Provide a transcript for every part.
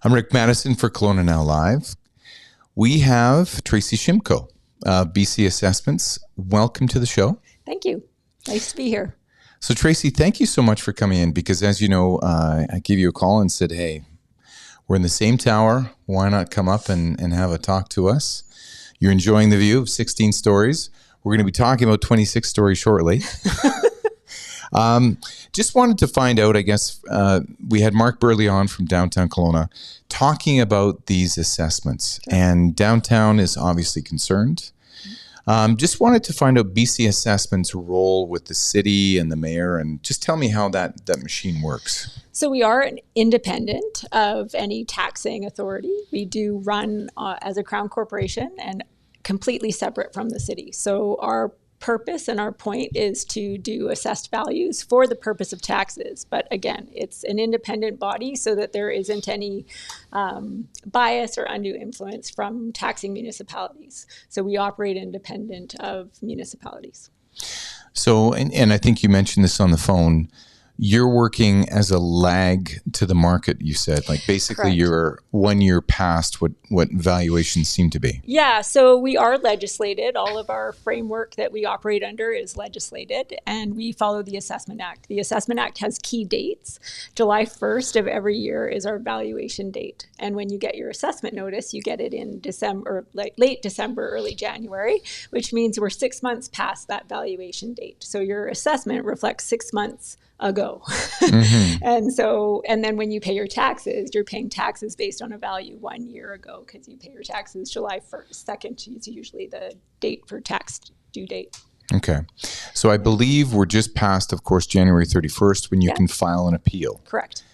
I'm Rick Maddison for Kelowna Now Live. We have Tracy Shimko, BC Assessments. Welcome to the show. Thank you. Nice to be here. So Tracy, thank you so much for coming in because as you know, I gave you a call and said, hey, we're in the same tower. Why not come up and have a talk to us? You're enjoying the view of 16 stories. We're going to be talking about 26 stories shortly. Just wanted to find out, I guess, we had Mark Burley on from downtown Kelowna talking about these assessments. Okay. And downtown is obviously concerned. Just wanted to find out BC Assessment's role with the city and the mayor, and just tell me how that machine works. So we are independent of any taxing authority. We do run as a Crown corporation and completely separate from the city. So our purpose and our point is to do assessed values for the purpose of taxes. But again, it's an independent body so that there isn't any bias or undue influence from taxing municipalities. So we operate independent of municipalities. So, and I think you mentioned this on the phone, you're working as a lag to the market, you said. Like basically Correct. You're 1 year past what valuations seem to be. Yeah, so we are legislated. All of our framework that we operate under is legislated, and we follow the Assessment Act. The Assessment Act has key dates. July 1st of every year is our valuation date. And when you get your assessment notice, you get it in December, like late December, early January, which means we're 6 months past that valuation date. So your assessment reflects 6 months ago. Mm-hmm. And then when you pay your taxes, you're paying taxes based on a value 1 year ago because you pay your taxes July 1st. 2nd is usually the date for tax due date. Okay. So I believe we're just past, of course, January 31st when you can file an appeal. Correct.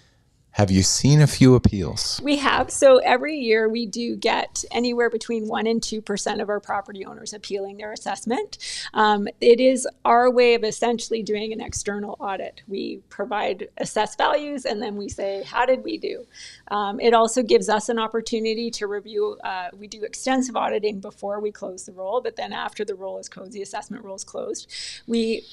Have you seen a few appeals? We have. So every year we do get anywhere between 1% and 2% of our property owners appealing their assessment. It is our way of essentially doing an external audit. We provide assessed values and then we say, how did we do? It also gives us an opportunity to review. We do extensive auditing before we close the roll, but then after the roll is closed, the assessment roll is closed, we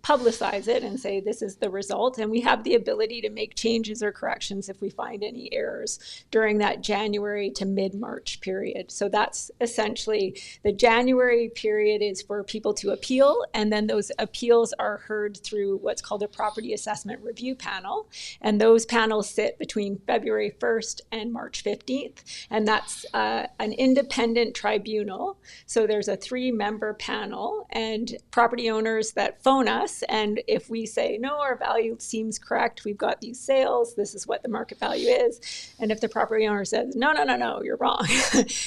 publicize it and say this is the result, and we have the ability to make changes or corrections if we find any errors during that January to mid-March period. So that's essentially the January period is for people to appeal, and then those appeals are heard through what's called a property assessment review panel. And those panels sit between February 1st and March 15th. And that's an independent tribunal. So there's a 3-member panel, and property owners that phone us, and if we say, no, our value seems correct, we've got these sales, this is what the market value is. And if the property owner says, no, you're wrong,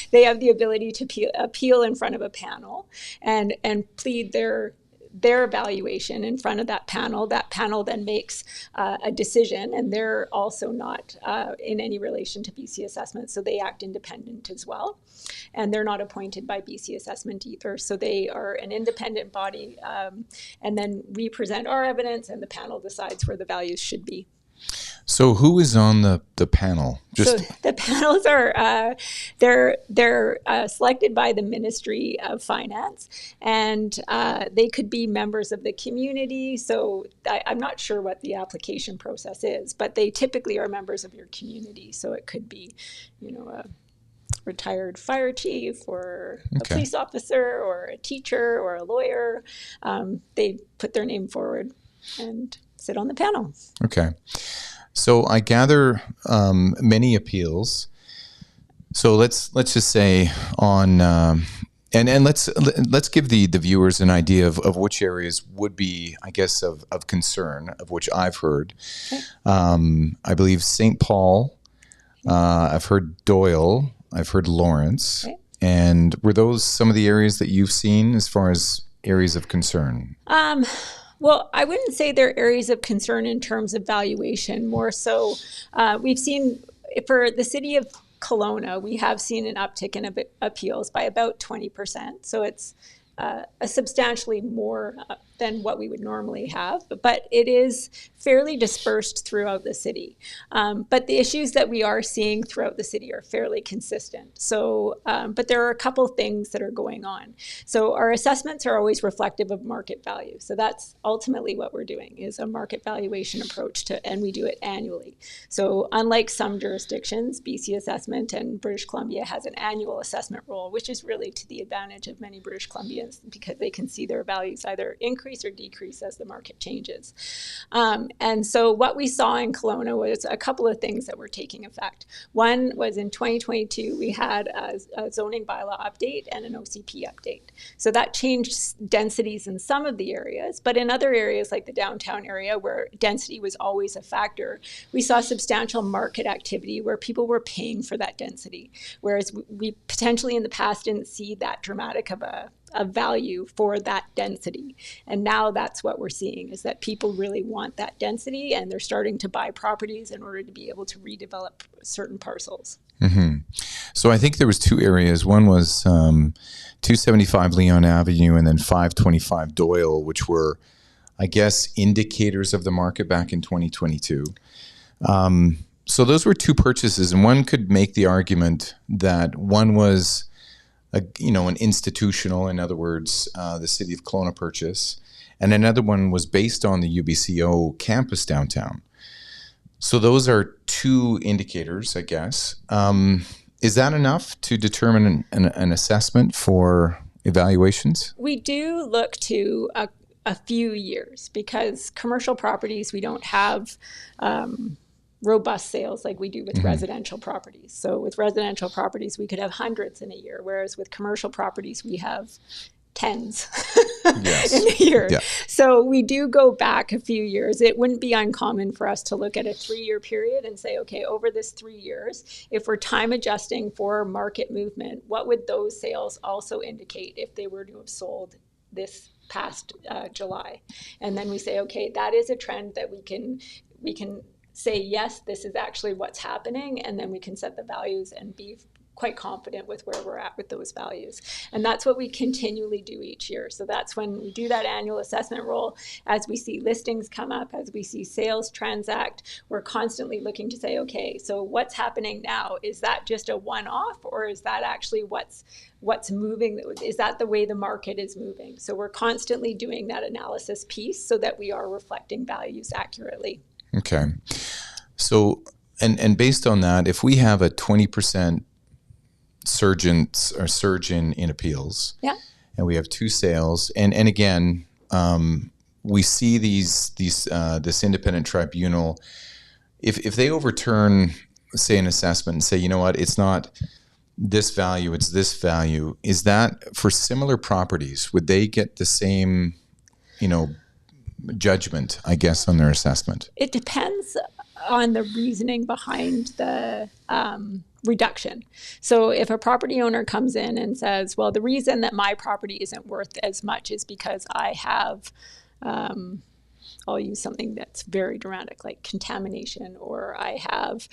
they have the ability to appeal in front of a panel and plead their evaluation in front of that panel. That panel then makes a decision, and they're also not in any relation to BC Assessment, so they act independent as well. And they're not appointed by BC Assessment either, so they are an independent body. And then we present our evidence, and the panel decides where the values should be. So who is on the panel? So the panels are they're selected by the Ministry of Finance, and they could be members of the community. So I'm not sure what the application process is, but they typically are members of your community. So it could be, a retired fire chief or a police officer or a teacher or a lawyer. They put their name forward and sit on the panel. Okay. So I gather many appeals. So let's just say on and let's give the viewers an idea of which areas would be, I guess, of concern, of which I've heard. Okay. I believe St. Paul. I've heard Doyle. I've heard Lawrence. Okay. And were those some of the areas that you've seen as far as areas of concern? Well, I wouldn't say they're areas of concern in terms of valuation. More so, we've seen for the city of Kelowna, we have seen an uptick in appeals by about 20%. So it's a substantially more than what we would normally have, but it is fairly dispersed throughout the city. But the issues that we are seeing throughout the city are fairly consistent. So, but there are a couple things that are going on. So our assessments are always reflective of market value. So that's ultimately what we're doing, is a market valuation approach and we do it annually. So unlike some jurisdictions, BC Assessment and British Columbia has an annual assessment role, which is really to the advantage of many British Columbians because they can see their values either increase or decrease as the market changes. And so what we saw in Kelowna was a couple of things that were taking effect. One was in 2022, we had a zoning bylaw update and an OCP update. So that changed densities in some of the areas, but in other areas like the downtown area where density was always a factor, we saw substantial market activity where people were paying for that density, whereas we potentially in the past didn't see that dramatic of a value for that density. And now that's what we're seeing, is that people really want that density and they're starting to buy properties in order to be able to redevelop certain parcels. Mm-hmm. So I think there was two areas. One was 275 Leon Avenue and then 525 Doyle, which were, I guess, indicators of the market back in 2022. So those were two purchases, and one could make the argument that one was an institutional, in other words, the City of Kelowna purchase, and another one was based on the UBCO campus downtown. So those are two indicators, I guess. Is that enough to determine an assessment for evaluations? We do look to a few years because commercial properties, we don't have robust sales like we do with residential properties. So with residential properties, we could have hundreds in a year, whereas with commercial properties, we have tens in a year. Yeah. So we do go back a few years. It wouldn't be uncommon for us to look at a 3-year period and say, okay, over this 3 years, if we're time adjusting for market movement, what would those sales also indicate if they were to have sold this past July? And then we say, okay, that is a trend that we can say, yes, this is actually what's happening, and then we can set the values and be quite confident with where we're at with those values. And that's what we continually do each year. So that's when we do that annual assessment roll. As we see listings come up, as we see sales transact, we're constantly looking to say, okay, so what's happening now? Is that just a one-off, or is that actually what's moving? Is that the way the market is moving? So we're constantly doing that analysis piece so that we are reflecting values accurately. Okay. So, and based on that, if we have a 20% surge in appeals, and we have two sales, and again, we see this independent tribunal, if they overturn, say, an assessment and say, you know what, it's not this value, it's this value, is that for similar properties, would they get the same, judgment, I guess, on their assessment? It depends on the reasoning behind the reduction. So if a property owner comes in and says, well, the reason that my property isn't worth as much is because I have, I'll use something that's very dramatic, like contamination, or I have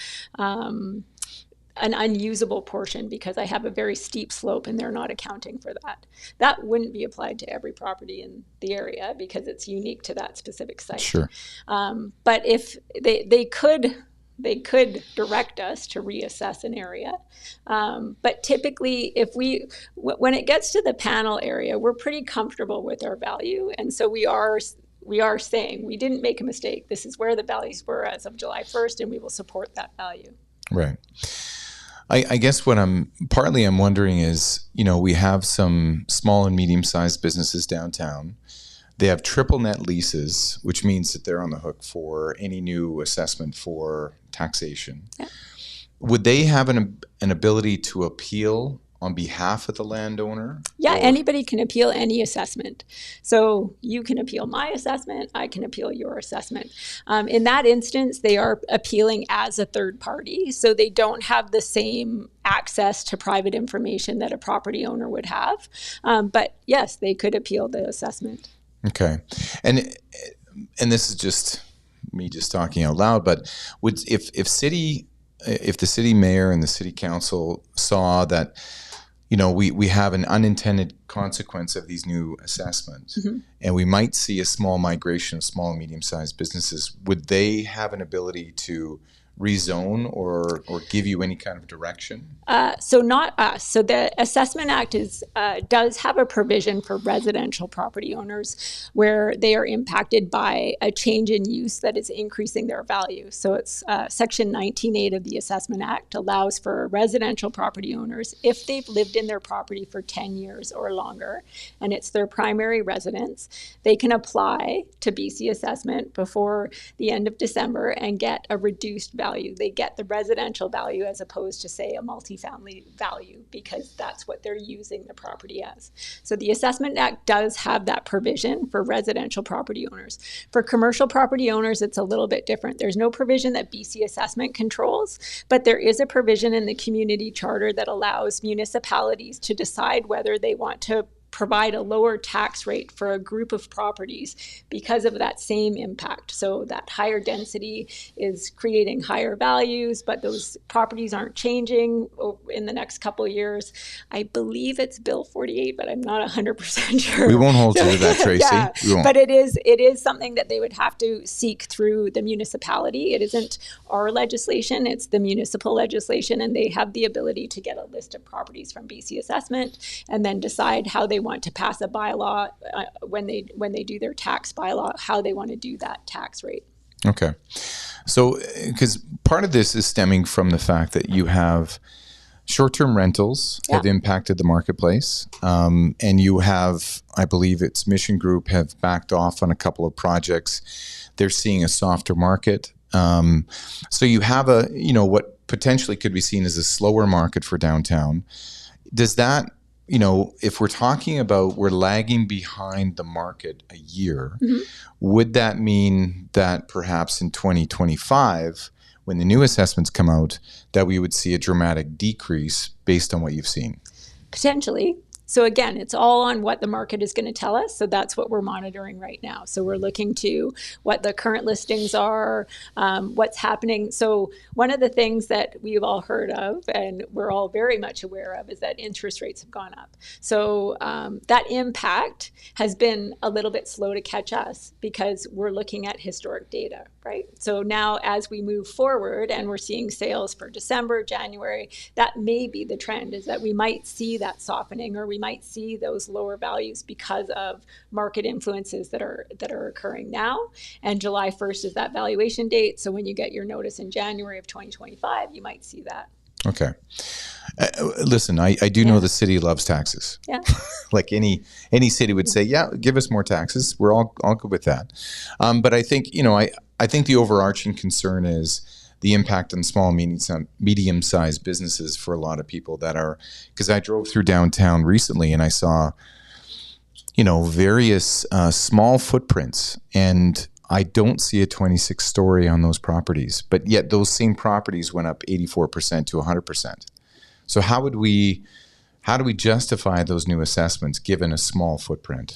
an unusable portion because I have a very steep slope and they're not accounting for that. That wouldn't be applied to every property in the area because it's unique to that specific site. Sure. But if they could direct us to reassess an area. But typically, when it gets to the panel area, we're pretty comfortable with our value. And so we are saying we didn't make a mistake. This is where the values were as of July 1st, and we will support that value. Right. I guess what I'm wondering is, we have some small and medium-sized businesses downtown. They have triple net leases, which means that they're on the hook for any new assessment for taxation. Yeah. Would they have an ability to appeal on behalf of the landowner? Yeah, anybody can appeal any assessment. So you can appeal my assessment, I can appeal your assessment. In that instance, they are appealing as a third party, so they don't have the same access to private information that a property owner would have. But yes, they could appeal the assessment. Okay. And this is just me just talking out loud, but if the city mayor and the city council saw that we have an unintended consequence of these new assessments, and we might see a small migration of small and medium-sized businesses. Would they have an ability to rezone or give you any kind of direction? So not us. So the Assessment Act does have a provision for residential property owners where they are impacted by a change in use that is increasing their value. So it's Section 19(8) of the Assessment Act allows for residential property owners, if they've lived in their property for 10 years or longer, and it's their primary residence, they can apply to BC Assessment before the end of December and get a reduced value. They get the residential value as opposed to, say, a multifamily value, because that's what they're using the property as. So the Assessment Act does have that provision for residential property owners. For commercial property owners, it's a little bit different. There's no provision that BC Assessment controls, but there is a provision in the community charter that allows municipalities to decide whether they want to provide a lower tax rate for a group of properties because of that same impact. So that higher density is creating higher values, but those properties aren't changing in the next couple of years. I believe it's Bill 48, but I'm not 100% sure. We won't hold you to that, Tracy. Yeah, but it is something that they would have to seek through the municipality. It isn't our legislation, it's the municipal legislation, and they have the ability to get a list of properties from BC Assessment and then decide how they want to pass a bylaw when they do their tax bylaw, how they want to do that tax rate. Okay. So, because part of this is stemming from the fact that you have short-term rentals have impacted the marketplace, and you have, I believe it's Mission Group, have backed off on a couple of projects. They're seeing a softer market. So you have what potentially could be seen as a slower market for downtown. Does that, if we're talking about we're lagging behind the market a year, would that mean that perhaps in 2025, when the new assessments come out, that we would see a dramatic decrease based on what you've seen? Potentially. So again, it's all on what the market is going to tell us. So that's what we're monitoring right now. So we're looking to what the current listings are, what's happening. So one of the things that we've all heard of and we're all very much aware of is that interest rates have gone up. So that impact has been a little bit slow to catch us because we're looking at historic data, right? So now as we move forward and we're seeing sales for December, January, that may be the trend, is that we might see that softening, or we might see those lower values because of market influences that are occurring now. And July 1st is that valuation date. So when you get your notice in January of 2025, you might see that. Okay. Listen, I do know the city loves taxes. Yeah. Like any city would say, yeah, give us more taxes. We're all good with that. But I think, I think the overarching concern is the impact on small and medium-sized businesses for a lot of people that are, because I drove through downtown recently and I saw, various small footprints, and I don't see a 26-story on those properties, but yet those same properties went up 84% to 100%. So how do we justify those new assessments given a small footprint?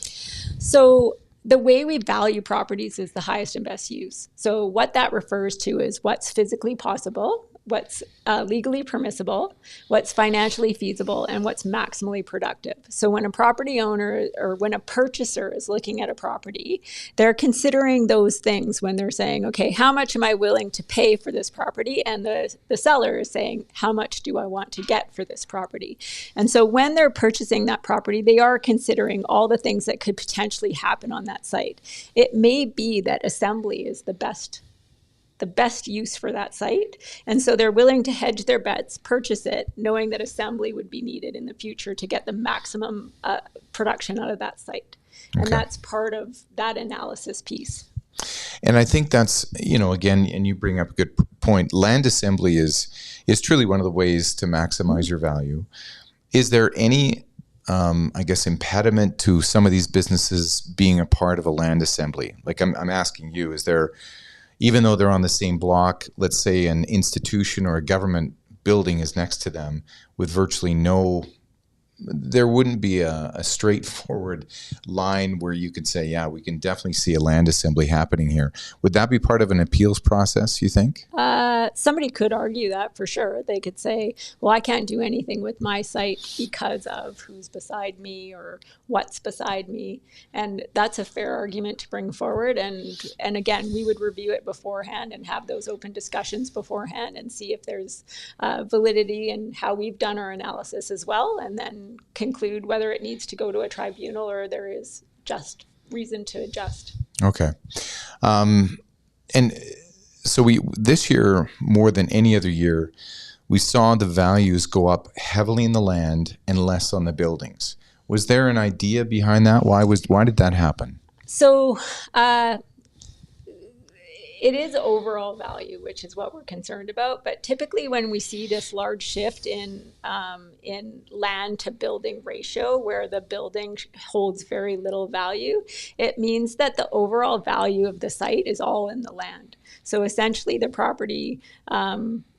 So the way we value properties is the highest and best use. So what that refers to is what's physically possible, what's legally permissible, what's financially feasible, and what's maximally productive. So when a property owner or when a purchaser is looking at a property, they're considering those things when they're saying, okay, how much am I willing to pay for this property? And the seller is saying, how much do I want to get for this property? And so when they're purchasing that property, they are considering all the things that could potentially happen on that site. It may be that assembly is the best use for that site. And so they're willing to hedge their bets, purchase it, knowing that assembly would be needed in the future to get the maximum production out of that site. Okay. And that's part of that analysis piece. And I think that's, again, and you bring up a good point, land assembly is truly one of the ways to maximize your value. Is there any, impediment to some of these businesses being a part of a land assembly? Like I'm asking you, is there, even though they're on the same block, let's say an institution or a government building is next to them with virtually no there wouldn't be a straightforward line where you could say, yeah, we can definitely see a land assembly happening here. Would that be part of an appeals process, you think? Somebody could argue that for sure. They could say, well, I can't do anything with my site because of who's beside me or what's beside me. And that's a fair argument to bring forward. And again, we would review it beforehand and have those open discussions beforehand and see if there's validity in how we've done our analysis as well, and then conclude whether it needs to go to a tribunal or there is just reason to adjust. Okay. And so this year, more than any other year, we saw the values go up heavily in the land and less on the buildings. Was there an idea behind that? Why did that happen? So it is overall value, which is what we're concerned about. But typically when we see this large shift in land to building ratio, where the building holds very little value, it means that the overall value of the site is all in the land. So essentially the property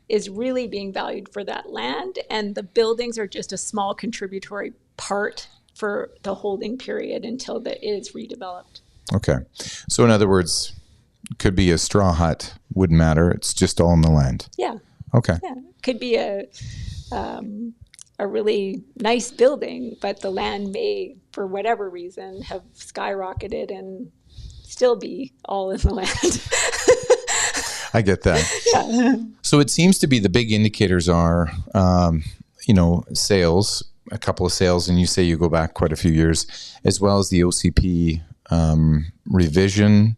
is really being valued for that land, and the buildings are just a small contributory part for the holding period until it is redeveloped. Okay. So in other words, could be a straw hut, wouldn't matter. It's just all in the land. Yeah. Okay. Yeah. Could be a really nice building, but the land may, for whatever reason, have skyrocketed and still be all in the land. I get that. Yeah. So it seems to be the big indicators are, sales, a couple of sales, and you say you go back quite a few years, as well as the OCP revision.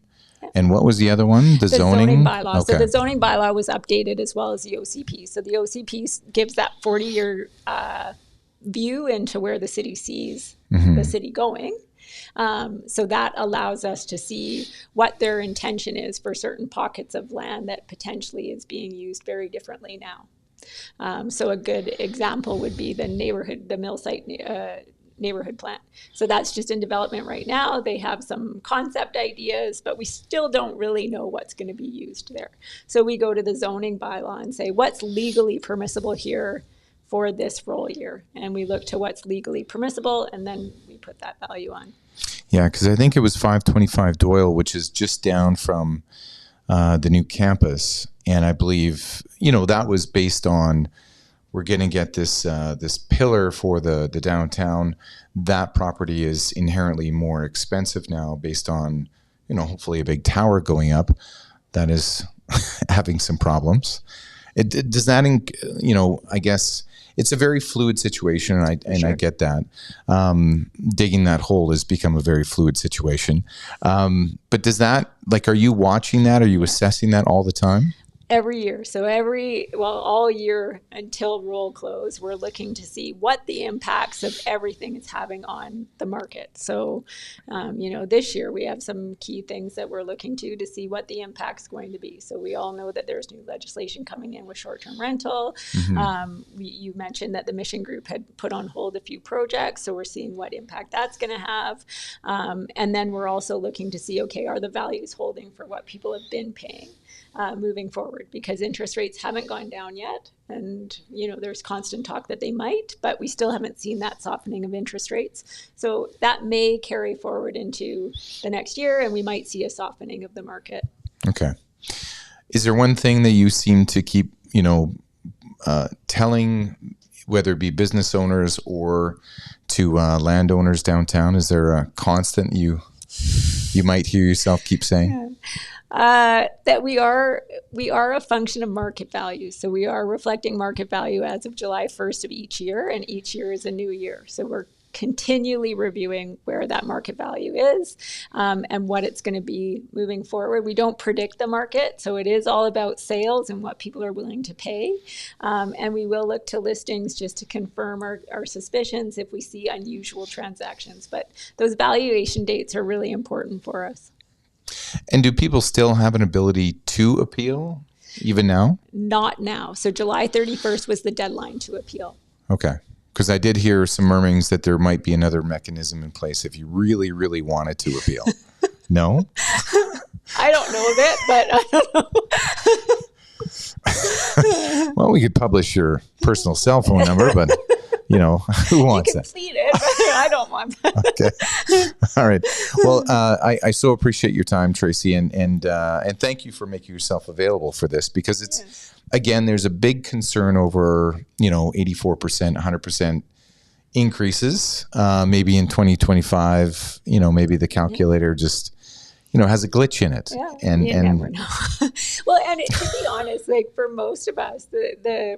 And what was the other one? The zoning bylaw. Okay. So the zoning bylaw was updated as well as the OCP. So the OCP gives that 40-year view into where the city sees the city going. So that allows us to see what their intention is for certain pockets of land that potentially is being used very differently now. So a good example would be the mill site neighborhood plan. So that's just in development right now. They have some concept ideas, but we still don't really know what's going to be used there. So we go to the zoning bylaw and say, what's legally permissible here for this roll year? And we look to what's legally permissible, and then we put that value on. Yeah, because I think it was 525 Doyle, which is just down from the new campus. And I believe, that was based on, we're going to get this pillar for the downtown. That property is inherently more expensive now based on, hopefully a big tower going up that is having some problems. Does that, I guess it's a very fluid situation, and I get that. Digging that hole has become a very fluid situation. But does that, are you watching that? Are you assessing that all the time? Every year. So all year until roll close, we're looking to see what the impacts of everything is having on the market. So, this year we have some key things that we're looking to see what the impact's going to be. So we all know that there's new legislation coming in with short-term rental. You mentioned that the Mission Group had put on hold a few projects. So we're seeing what impact that's going to have. And then we're also looking to see, are the values holding for what people have been paying? Moving forward, because interest rates haven't gone down yet, and there's constant talk that they might, but we still haven't seen that softening of interest rates. So that may carry forward into the next year, and we might see a softening of the market. Okay. Is there one thing that you seem to keep telling, whether it be business owners or to landowners downtown? Is there a constant you might hear yourself keep saying? Yeah. That we are a function of market value. So we are reflecting market value as of July 1st of each year, and each year is a new year. So we're continually reviewing where that market value is and what it's going to be moving forward. We don't predict the market, so it is all about sales and what people are willing to pay. And we will look to listings just to confirm our suspicions if we see unusual transactions. But those valuation dates are really important for us. And do people still have an ability to appeal even now? Not now. So July 31st was the deadline to appeal. Okay. Because I did hear some murmurings that there might be another mechanism in place if you really, really wanted to appeal. No? I don't know of it, but I don't know. Well, we could publish your personal cell phone number, but who wants that? Complete it, but I don't want that. Okay. All right. Well, I so appreciate your time, Tracy, and thank you for making yourself available for this, because it's, again, there's a big concern over, 84%, 100% increases, maybe in 2025, maybe the calculator just, has a glitch in it. Yeah, and you never know. Well, and to be honest, like for most of us, the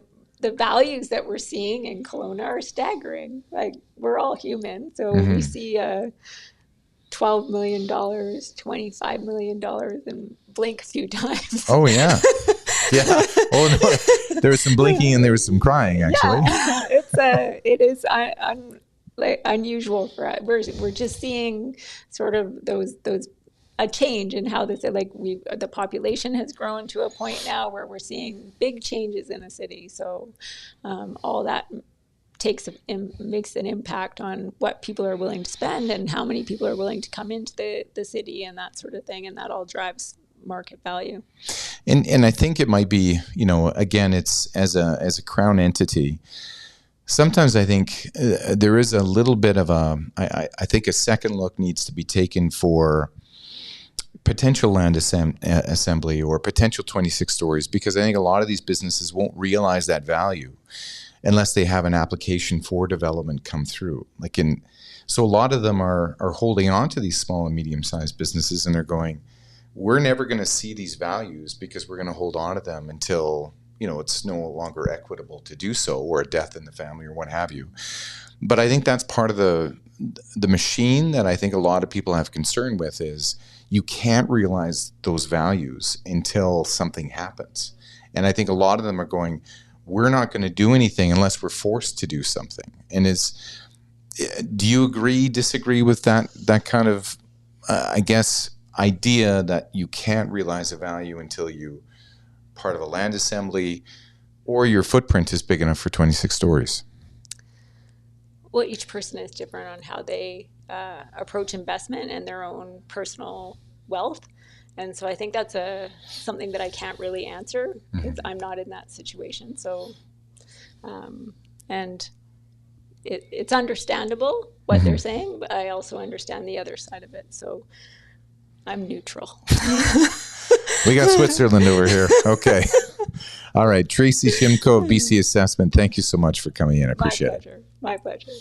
values that we're seeing in Kelowna are staggering. Like, we're all human. So we see $12 million, $25 million and blink a few times. Oh, yeah. Yeah. Oh, no. There was some blinking and there was some crying, actually. Yeah. It is unusual for us. We're just seeing sort of those a change in how this, like, the population has grown to a point now where we're seeing big changes in the city. So all that makes an impact on what people are willing to spend and how many people are willing to come into the city and that sort of thing. And that all drives market value. And I think it might be, again, it's as a Crown entity. Sometimes I think there is a little bit of I think a second look needs to be taken for potential land assembly or potential 26 stories, because I think a lot of these businesses won't realize that value unless they have an application for development come through. So a lot of them are holding on to these small and medium-sized businesses, and they're going, we're never going to see these values because we're going to hold on to them until, it's no longer equitable to do so, or a death in the family or what have you. But I think that's part of the machine that I think a lot of people have concern with, is you can't realize those values until something happens. And I think a lot of them are going, we're not going to do anything unless we're forced to do something. And do you agree, disagree with that kind of, I guess, idea that you can't realize a value until you part of a land assembly or your footprint is big enough for 26 stories? Well, each person is different on how they approach investment and their own personal wealth. And so I think that's something that I can't really answer because I'm not in that situation. So, and it's understandable what they're saying, but I also understand the other side of it. So I'm neutral. We got Switzerland over here. Okay. All right. Tracy Shimko of BC Assessment, thank you so much for coming in. I appreciate it. My pleasure.